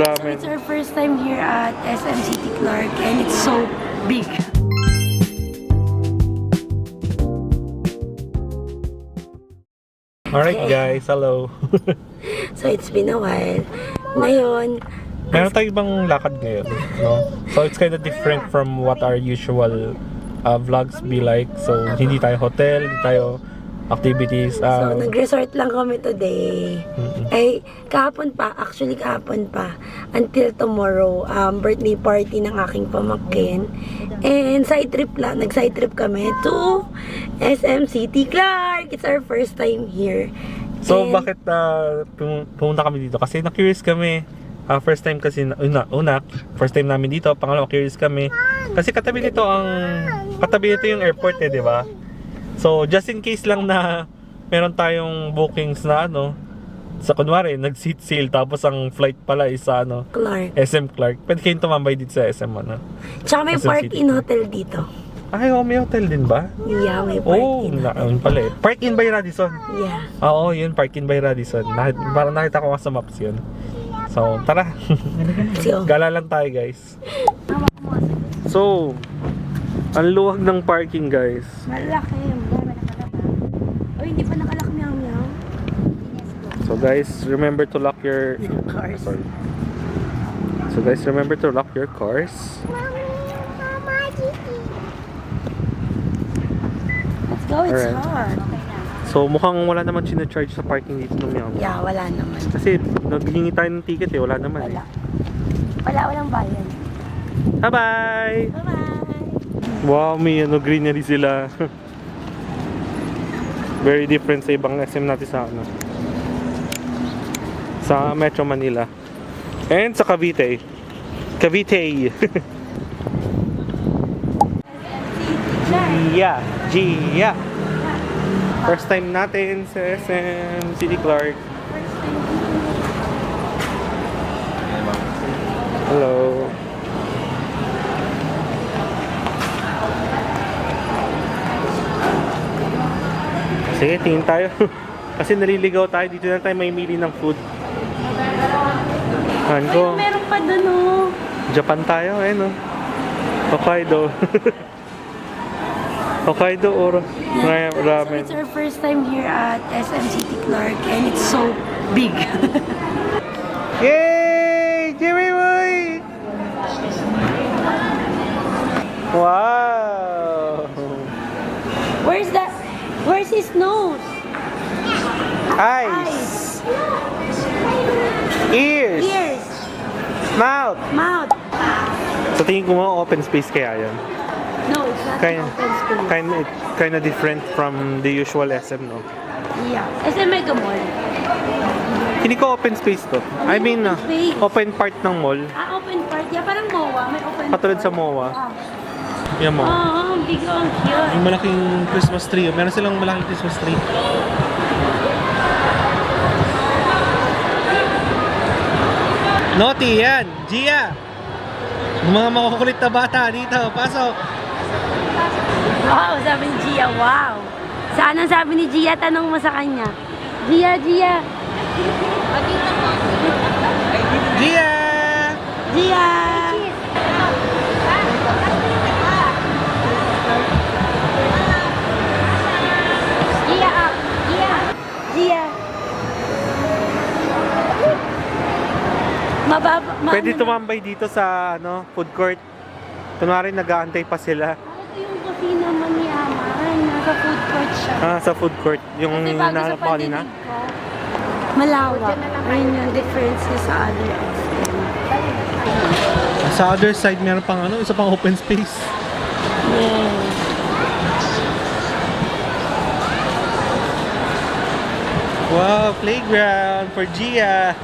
So it's our first time here at SM City Clark and it's so big. Alright guys, hello. So it's been a while. Ngayon, Meron tayong ibang lakad ngayon, no? So it's kind of different from what our usual vlogs be like. So hindi tayo hotel, hindi tayo activities. so nag-resort lang kami today. Ay, kahapon pa, actually kahapon pa. Until tomorrow, birthday party ng aking pamangkin. And side trip lang, nag-side trip kami to SM City Clark. It's our first time here. So And bakit pumunta kami dito? Kasi na-curious kami. First time kasi, first time namin dito. Pangalawa, curious kami. Kasi katabi nito yung airport di ba? So, just in case lang na meron tayong bookings na sa kunwari, nag-seat sale tapos ang flight pala is Clark. SM Clark. Pwede kayong tumambay dito sa SM Tsaka may SM park-in hotel dito. Ay, may hotel din ba? Yeah, may park-in hotel. Yun pala eh. Park-in by Radisson. Yeah. Oo, yun, park-in by Radisson. Parang nakita ko nga sa maps yun. So, tara. So, Gala lang tayo, guys. So, ang luwag ng parking, guys. malaki. Oh, hindi pa nakalak meow. So, guys, remember to lock your Cars. Sorry. So, guys, remember to lock your cars. Let's go, it's Alright. hot. So, mukhang wala naman charge sa parking dito ng Meow. Yeah, wala naman. Kasi, naghingi tayo ng ticket wala naman. Wala. Walang bayan. Bye-bye! Bye-bye! Wow, may greenery sila. Very different sa ibang SM natin sa Metro Manila. And sa Cavite. Gia. First time natin sa SM City Clark. Hello. Sige, tingin tayo. Kasi naliligaw tayo. Dito na tayo may mili ng food. Ko. Meron pa dun, oh. Japan tayo, Hokkaido. Hokkaido or So ramen. it's our first time here at SM City Clark and it's so big. Yay! Jimmy boy! Wow! Where's his nose? Eyes! Ears! Ears. Mouth! Mouth. So tingin ko mga open space kaya yan. No, it's not an open space. Kind of different from the usual SM, no? Yeah. SM Mega Mall. Hindi ko open space to. I mean, open space. open part ng mall. Open part. Yeah, parang MOA. May open Katulad part. sa MOA. Yan mo. Ang big, ang cute. Yung malaking Christmas tree. Meron silang malaking Christmas tree. Naughty yan! Gia! Yung mga makukulit na bata dito. Pasok! Wow, sabi ni Gia, wow. Saan ang sabi ni Gia? Tanong mo sa kanya. Gia! Gia! Gia! Gia! Pwede tumambay dito sa food court. Kunwari nag-aantay pa sila. Ito yung kusina manyaman. Nasa food court siya. Sa food court. Yung Kasi bago sa hinahanap ko kanina. pandinig ko, malawak. Ayun yung difference niya sa other SM. Sa other side, meron pang isa pang open space. Yes. Wow, playground for Gia.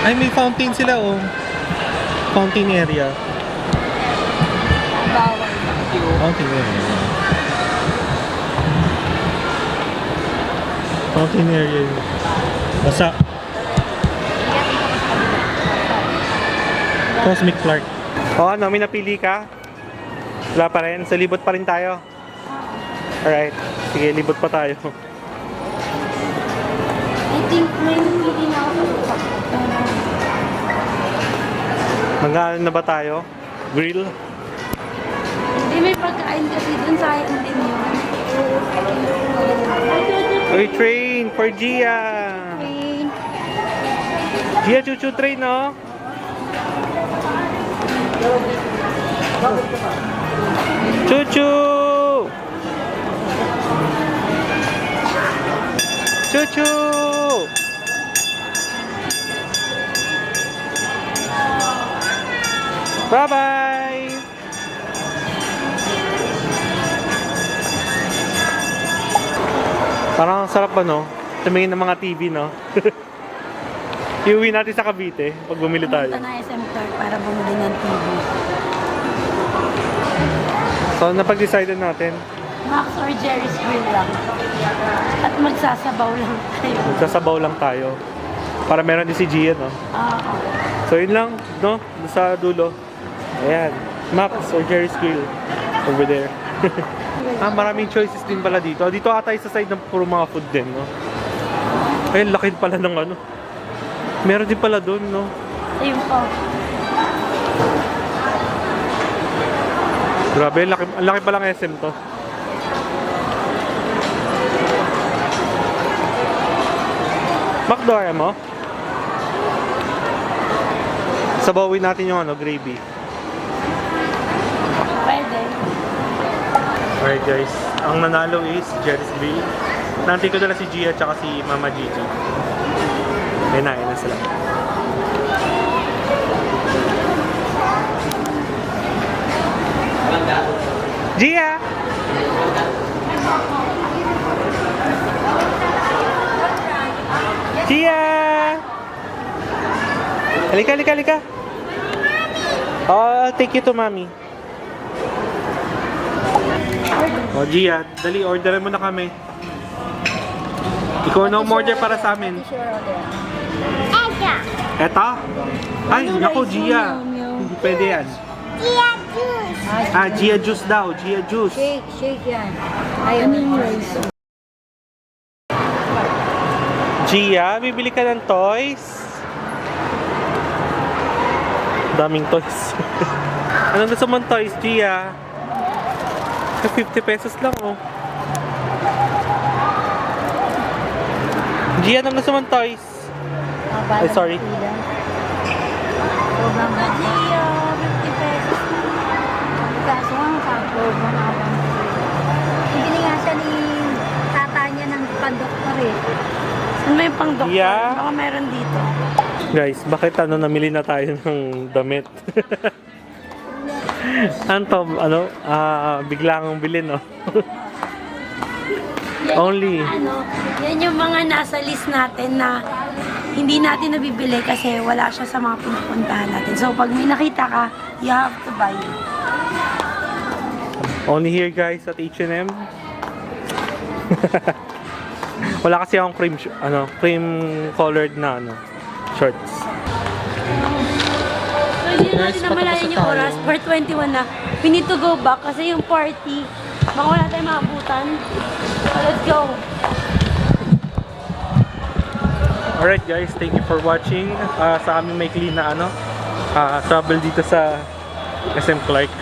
Ay, may fountain sila, Fountain area. Bawal. Fountain area. Fountain area. Basta. Cosmic Clark. O ano, may napili ka? Wala pa rin? So libot pa rin tayo? Alright. Sige, libot pa tayo. I think may napili na ako sa Mag-ano na ba tayo? Grill? Hindi, may pagkain kasi dun, sayang din yun. Uy, train for Gia! Train. Gia, chuchu train, no? Chuchu! Chuchu! Bye-bye! Parang ang sarap ano, tumingin ng mga TV, no? Iuwi natin sa Cavite pag bumili tayo. Pumunta na SM Clark para bumili ng TV. So, napag-decide natin. Max or Jerry's Grill lang. At magsasabaw lang tayo. Magsasabaw lang tayo. Para meron din si Gia, no? Oo. So, yun lang, no? Doon sa dulo. Ayan. Max or Jerry's Grill. Over there. Maraming choices din pala dito. Dito ata sa side ng puro mga food din, no? Ayun, laki pala ng ano. Meron din pala doon, no? Ayun po. Grabe, ang laki palang SM to. McDo ayaw mo? Sabawin natin yung ano, gravy. Pwede. Alright guys, ang nanalo is Jerry's Grill. Nanti ko dala si Gia at si Mama Gigi. Ayun na sila. Gia! Gia! Halika. I'll take you to Mommy. O Gia, dali, orderin mo na kami. Ikaw na umorder para sa amin. Eto? Ay, naku, Gia. Hindi pwede yan. Gia juice daw. Gia juice. Shake yan. Ayun yung rice. Gia, bibili ka ng toys? Daming toys. Anong gusto mong toys, Gia? 50 pesos lang, oh. Gia, anong gusto mong toys? Ay, sorry. Sobrang Gia, 50 pesos na. Kaso ang kaklob mo na ako. Hindi nga siya ni tata niya ng pandoktor eh. Ano may pang doktor? Yeah. Baka meron dito. Guys, bakit namili na tayo ng damit? Biglang bilhin, no? Only. Yan yung mga nasa list natin na hindi natin nabibili kasi wala siya sa mga pinupuntahan natin. So, pag may nakita ka, you have to buy it. Only here, guys, at H&M. Wala kasi akong cream colored na shorts. So, hindi natin namalayan yung oras. Part 21 na. We need to go back kasi yung party, baka wala tayong maabutan. So, let's go. Alright guys, thank you for watching sa aming maikli na travel dito sa SM Clark.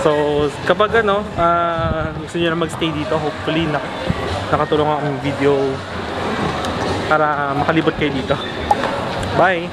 So, kapag gusto niyo na magstay dito, hopefully nakatulong ang video para makalibot kayo dito. Bye!